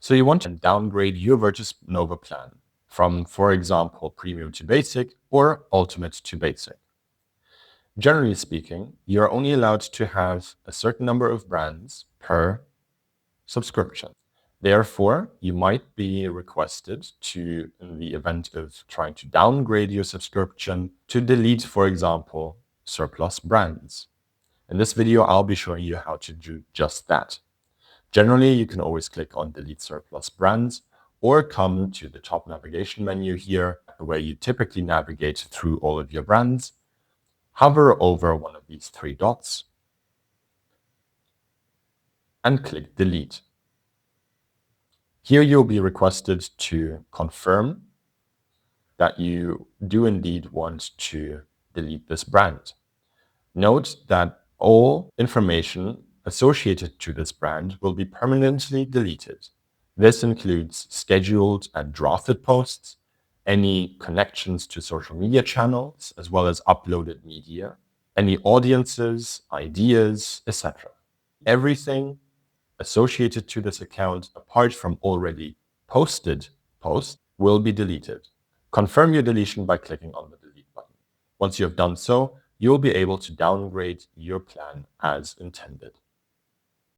So you want to downgrade your VirtusNova plan from, for example, premium to basic or ultimate to basic. Generally speaking, you're only allowed to have a certain number of brands per subscription. Therefore, you might be requested to, in the event of trying to downgrade your subscription, to delete, for example, surplus brands. In this video, I'll be showing you how to do just that. Generally, you can always click on Delete Surplus Brands or come to the top navigation menu here, where you typically navigate through all of your brands. Hover over one of these three dots and click Delete. Here you'll be requested to confirm that you do indeed want to delete this brand. Note that all information associated to this brand will be permanently deleted. This includes scheduled and drafted posts, any connections to social media channels, as well as uploaded media, any audiences, ideas, etc. Everything associated to this account, apart from already posted posts, will be deleted. Confirm your deletion by clicking on the delete button. Once you have done so, you will be able to downgrade your plan as intended.